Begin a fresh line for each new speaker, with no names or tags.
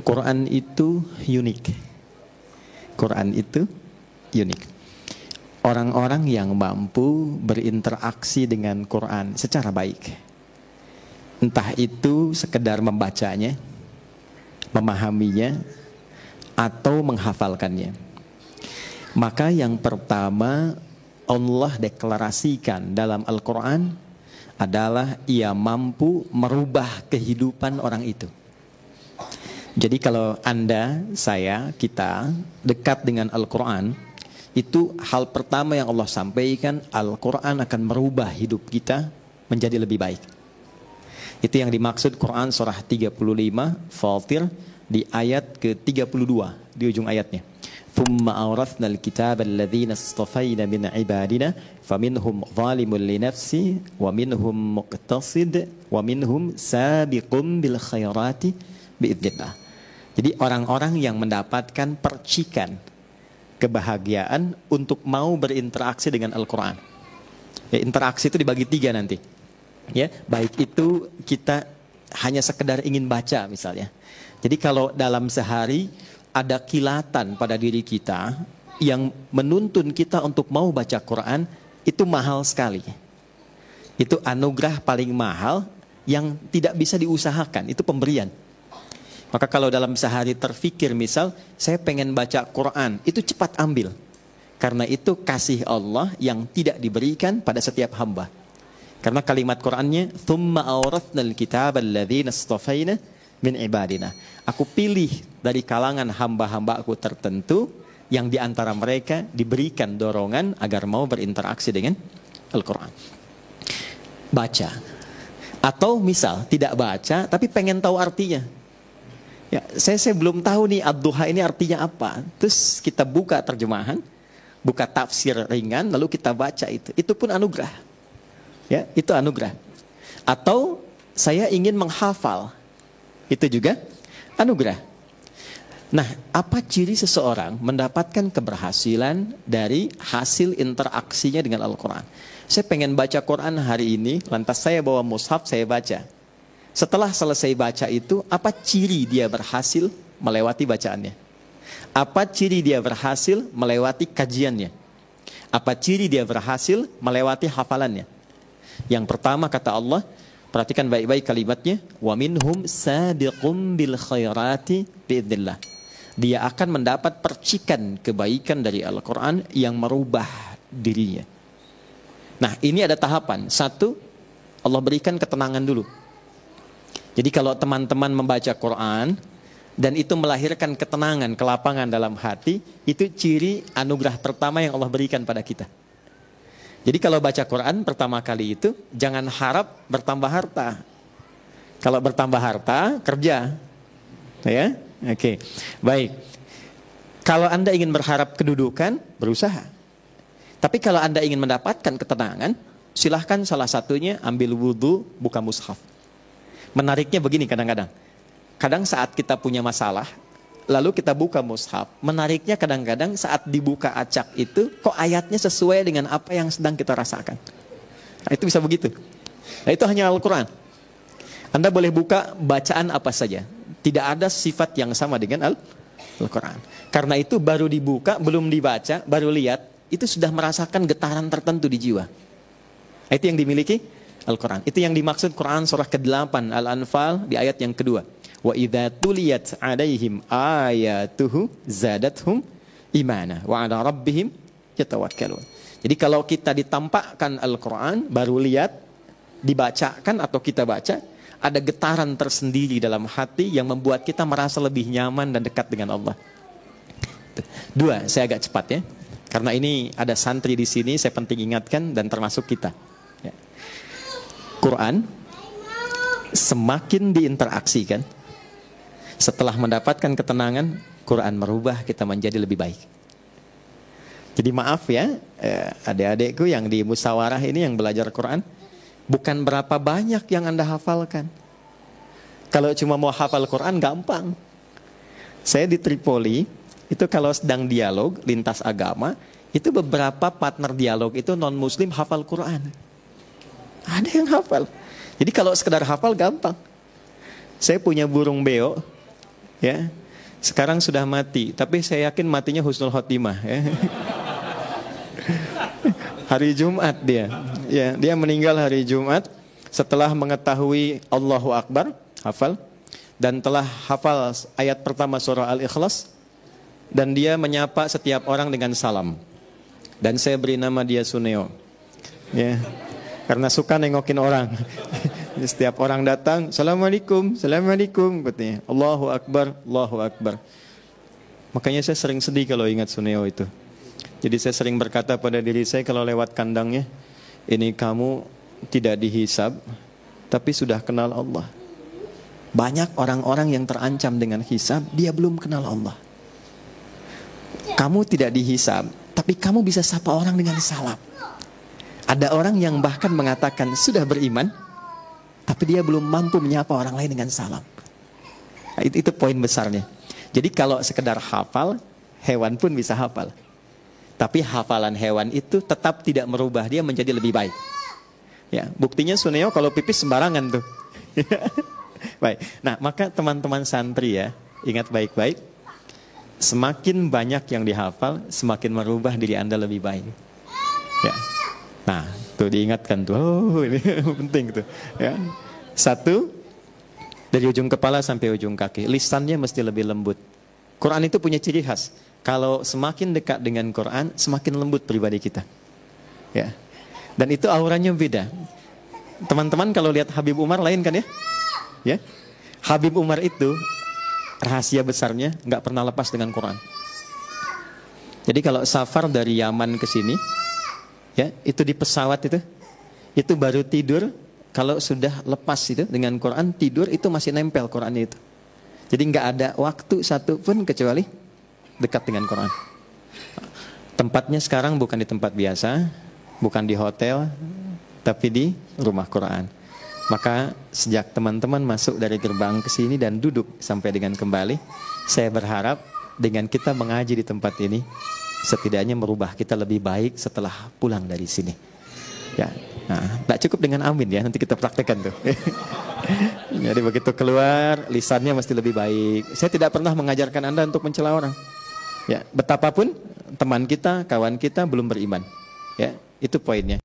Quran itu unik. Quran itu unik. Orang-orang yang mampu berinteraksi dengan Quran secara baik, entah itu sekedar membacanya, memahaminya, atau menghafalkannya, maka yang pertama Allah deklarasikan dalam Al-Quran adalah ia mampu merubah kehidupan orang itu. Jadi kalau Anda, saya, kita dekat dengan Al-Quran, itu hal pertama yang Allah sampaikan, Al-Quran akan merubah hidup kita menjadi lebih baik. Itu yang dimaksud Quran surah 35 Fatir di ayat ke-32 di ujung ayatnya. Thumma awrathnal kitaba alladhina istafayna min ibadina faminhum zalimun li nafsi wa minhum muqtasid wa minhum sabiqun bil khairati biidznillah. Jadi orang-orang yang mendapatkan percikan kebahagiaan untuk mau berinteraksi dengan Al-Quran. Ya, interaksi itu dibagi 3 nanti. Ya, baik itu kita hanya sekedar ingin baca misalnya. Jadi kalau dalam sehari ada kilatan pada diri kita yang menuntun kita untuk mau baca Quran, itu mahal sekali. Itu anugerah paling mahal yang tidak bisa diusahakan, itu pemberian. Maka kalau dalam sehari terfikir misal, saya pengen baca Quran, itu cepat ambil. Karena itu kasih Allah yang tidak diberikan pada setiap hamba. Karena kalimat Qurannya, Thumma awrathnal kitaba alladhina istafayna min ibadina. Aku pilih dari kalangan hamba-hamba aku tertentu, yang diantara mereka diberikan dorongan agar mau berinteraksi dengan Al-Quran. Baca. Atau misal, tidak baca, tapi pengen tahu artinya. Ya, saya belum tahu nih ad-duha ini artinya apa. Terus kita buka terjemahan, buka tafsir ringan, lalu kita baca itu. Itu pun anugerah. Ya, itu anugerah. Atau saya ingin menghafal, itu juga anugerah. Nah, apa ciri seseorang mendapatkan keberhasilan dari hasil interaksinya dengan Al-Quran? Saya pengen baca Quran hari ini, lantas saya bawa mushaf, saya baca. Setelah selesai baca itu, apa ciri dia berhasil melewati bacaannya? Apa ciri dia berhasil melewati kajiannya? Apa ciri dia berhasil melewati hafalannya? Yang pertama kata Allah, perhatikan baik-baik kalimatnya, wa minhum sabiqum bil khairati biidznillah. Dia akan mendapat percikan kebaikan dari Al-Quran yang merubah dirinya. Nah, ini ada tahapan. 1, Allah berikan ketenangan dulu. Jadi kalau teman-teman membaca Quran dan itu melahirkan ketenangan, kelapangan dalam hati, itu ciri anugerah pertama yang Allah berikan pada kita. Jadi kalau baca Quran pertama kali itu, jangan harap bertambah harta. Kalau bertambah harta, kerja. Ya? Oke. Baik. Kalau Anda ingin berharap kedudukan, berusaha. Tapi kalau Anda ingin mendapatkan ketenangan, silahkan salah satunya ambil wudhu, buka mushaf. Menariknya begini kadang-kadang. Kadang saat kita punya masalah, lalu kita buka mushaf. Menariknya kadang-kadang saat dibuka acak itu, kok ayatnya sesuai dengan apa yang sedang kita rasakan. Nah, itu bisa begitu. Nah, itu hanya Al-Quran. Anda boleh buka bacaan apa saja. Tidak ada sifat yang sama dengan Al-Quran. Karena itu baru dibuka, belum dibaca, baru lihat, itu sudah merasakan getaran tertentu di jiwa. Nah, itu yang dimiliki Al-Quran. Itu yang dimaksud Quran surah ke-8 Al-Anfal di ayat yang kedua. Wa idza tuliyat 'alaihim ayatuhu zadathum imana wa 'ala rabbihim yatawakkalun. Jadi kalau kita ditampakkan Al-Quran, baru lihat, dibacakan atau kita baca, ada getaran tersendiri dalam hati yang membuat kita merasa lebih nyaman dan dekat dengan Allah. 2, saya agak cepat ya. Karena ini ada santri di sini, saya penting ingatkan dan termasuk kita. Quran semakin diinteraksikan, setelah mendapatkan ketenangan, Quran merubah kita menjadi lebih baik. Jadi maaf ya, adik-adikku yang di musyawarah ini yang belajar Quran, bukan berapa banyak yang Anda hafalkan. Kalau cuma mau hafal Quran gampang. Saya di Tripoli, itu kalau sedang dialog lintas agama, itu beberapa partner dialog itu non-muslim hafal Quran. Ada yang hafal. Jadi kalau sekedar hafal gampang. Saya punya burung beo, Ya. Sekarang sudah mati, tapi saya yakin matinya husnul khotimah ya. Hari Jumat dia. Ya, dia meninggal hari Jumat setelah mengetahui Allahu Akbar, hafal, dan telah hafal ayat pertama surah Al-Ikhlas, dan dia menyapa setiap orang dengan salam. Dan saya beri nama dia Suneo. Ya. Karena suka nengokin orang. Setiap orang datang, Assalamualaikum, Assalamualaikum, katanya. Allahu Akbar, Allahu Akbar. Makanya saya sering sedih kalau ingat Suneo itu. Jadi saya sering berkata pada diri saya kalau lewat kandangnya, ini kamu tidak dihisab, tapi sudah kenal Allah. Banyak orang-orang yang terancam dengan hisab, dia belum kenal Allah. Kamu tidak dihisab, tapi kamu bisa sapa orang dengan salam. Ada orang yang bahkan mengatakan sudah beriman, tapi dia belum mampu menyapa orang lain dengan salam. Nah, itu poin besarnya. Jadi kalau sekedar hafal, hewan pun bisa hafal. Tapi hafalan hewan itu tetap tidak merubah dia menjadi lebih baik. Ya, buktinya Suneo kalau pipis sembarangan tuh. Baik. Nah, maka teman-teman santri ya, ingat baik-baik. Semakin banyak yang dihafal, semakin merubah diri Anda lebih baik. Ya. Nah, tuh diingatkan tuh. Oh, ini penting tuh. Ya. Satu, dari ujung kepala sampai ujung kaki, lisannya mesti lebih lembut. Quran itu punya ciri khas. Kalau semakin dekat dengan Quran, semakin lembut pribadi kita. Ya. Dan itu auranya beda. Teman-teman kalau lihat Habib Umar lain kan ya? Ya. Habib Umar itu rahasia besarnya nggak pernah lepas dengan Quran. Jadi kalau safar dari Yaman ke sini, ya, itu di pesawat itu baru tidur kalau sudah lepas itu dengan Quran, tidur itu masih nempel Qurannya itu. Jadi nggak ada waktu satu pun kecuali dekat dengan Quran. Tempatnya sekarang bukan di tempat biasa, bukan di hotel, tapi di rumah Quran. Maka sejak teman-teman masuk dari gerbang ke sini dan duduk sampai dengan kembali, saya berharap dengan kita mengaji di tempat ini, setidaknya merubah kita lebih baik setelah pulang dari sini. Ya, nah, tak cukup dengan amin ya, nanti kita praktekkan tuh. Jadi begitu keluar, lisannya mesti lebih baik. Saya tidak pernah mengajarkan Anda untuk mencela orang. Ya, betapapun teman kita, kawan kita belum beriman. Ya, itu poinnya.